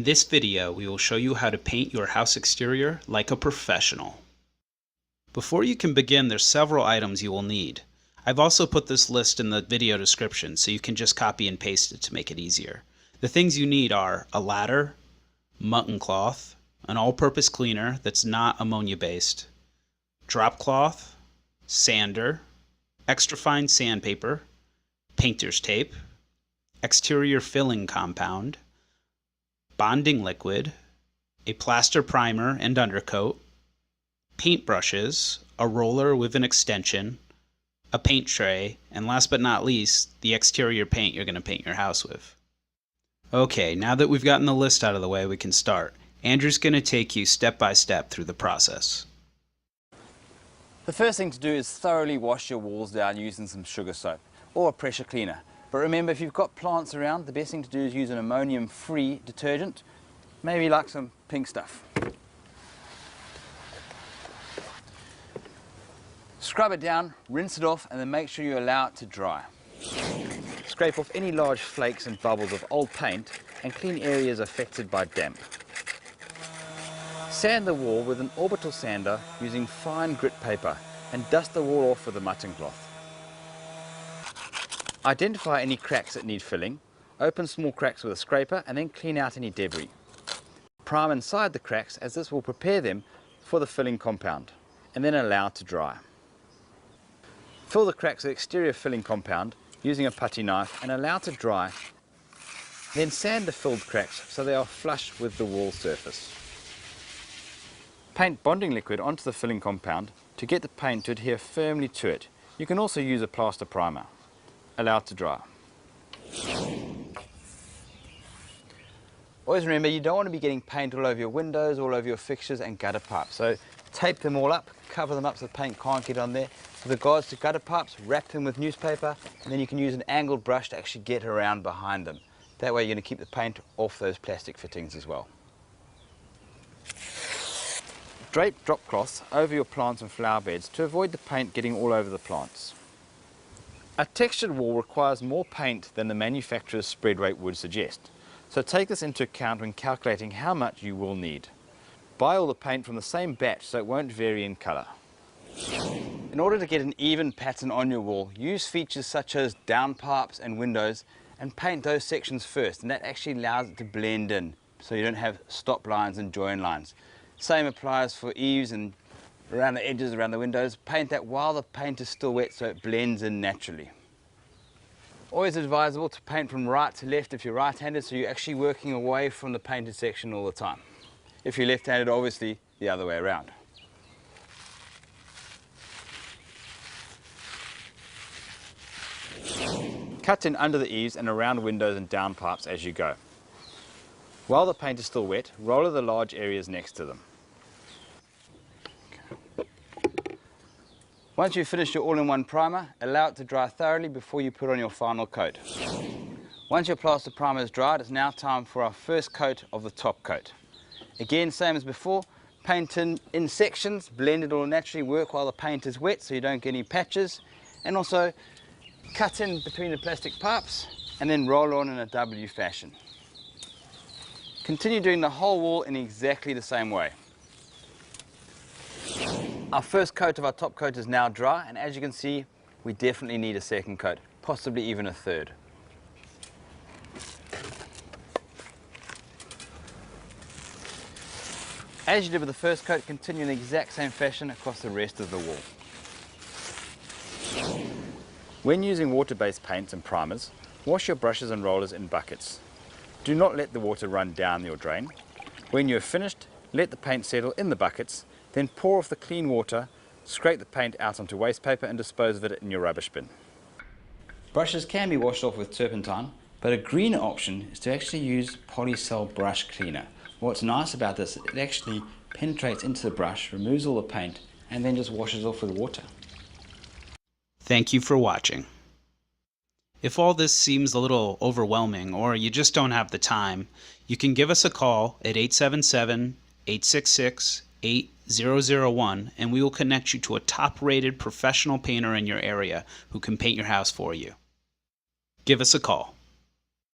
this video, we will show you how to paint your house exterior like a professional. Before you can begin, there's several items you will need. I've also put this list in the video description so you can just copy and paste it to make it easier. The things you need are a ladder, mutton cloth, an all-purpose cleaner that's not ammonia-based, drop cloth, sander, extra fine sandpaper, painter's tape, exterior filling compound, bonding liquid, a plaster primer and undercoat, paint brushes, a roller with an extension, a paint tray, and last but not least, the exterior paint you're going to paint your house with. Okay, now that we've gotten the list out of the way, we can start. Andrew's going to take you step by step through the process. The first thing to do is thoroughly wash your walls down using some sugar soap or a pressure cleaner. But remember, if you've got plants around, the best thing to do is use an ammonium-free detergent, maybe like some pink stuff. Scrub it down, rinse it off, and then make sure you allow it to dry. Scrape off any large flakes and bubbles of old paint and clean areas affected by damp. Sand the wall with an orbital sander using fine grit paper and dust the wall off with a mutton cloth. Identify any cracks that need filling, open small cracks with a scraper and then clean out any debris. Prime inside the cracks as this will prepare them for the filling compound and then allow it to dry. Fill the cracks with exterior filling compound using a putty knife and allow to dry. Then sand the filled cracks so they are flush with the wall surface. Paint bonding liquid onto the filling compound to get the paint to adhere firmly to it. You can also use a plaster primer. Allow it to dry. Always remember, you don't want to be getting paint all over your windows, all over your fixtures and gutter pipes. So tape them all up, cover them up so the paint can't get on there. With regards to gutter pipes, wrap them with newspaper and then you can use an angled brush to actually get around behind them. That way you're going to keep the paint off those plastic fittings as well. Drape drop cloths over your plants and flower beds to avoid the paint getting all over the plants. A textured wall requires more paint than the manufacturer's spread rate would suggest, so take this into account when calculating how much you will need. Buy all the paint from the same batch so it won't vary in colour. In order to get an even pattern on your wall, use features such as downpipes and windows and paint those sections first, and that actually allows it to blend in so you don't have stop lines and join lines. Same applies for eaves and around the edges, around the windows. Paint that while the paint is still wet so it blends in naturally. Always advisable to paint from right to left if you're right-handed, so you're actually working away from the painted section all the time. If you're left-handed, obviously the other way around. Cut in under the eaves and around windows and downpipes as you go. While the paint is still wet, roller the large areas next to them. Once you've finished your all-in-one primer, allow it to dry thoroughly before you put on your final coat. Once your plaster primer is dried, it's now time for our first coat of the top coat. Again, same as before, paint in sections, blend it all naturally, work while the paint is wet so you don't get any patches, and also cut in between the plastic pipes and then roll on in a W fashion. Continue doing the whole wall in exactly the same way. Our first coat of our top coat is now dry, and as you can see, we definitely need a second coat, possibly even a third. As you did with the first coat, continue in the exact same fashion across the rest of the wall. When using water-based paints and primers, wash your brushes and rollers in buckets. Do not let the water run down your drain. When you are finished, let the paint settle in the buckets, then pour off the clean water, scrape the paint out onto waste paper and dispose of it in your rubbish bin. Brushes can be washed off with turpentine, but a greener option is to actually use Polycell brush cleaner. What's nice about this, it actually penetrates into the brush, removes all the paint, and then just washes off with water. Thank you for watching. If all this seems a little overwhelming or you just don't have the time, you can give us a call at 877-866-8001 and we will connect you to a top-rated professional painter in your area who can paint your house for you. Give us a call.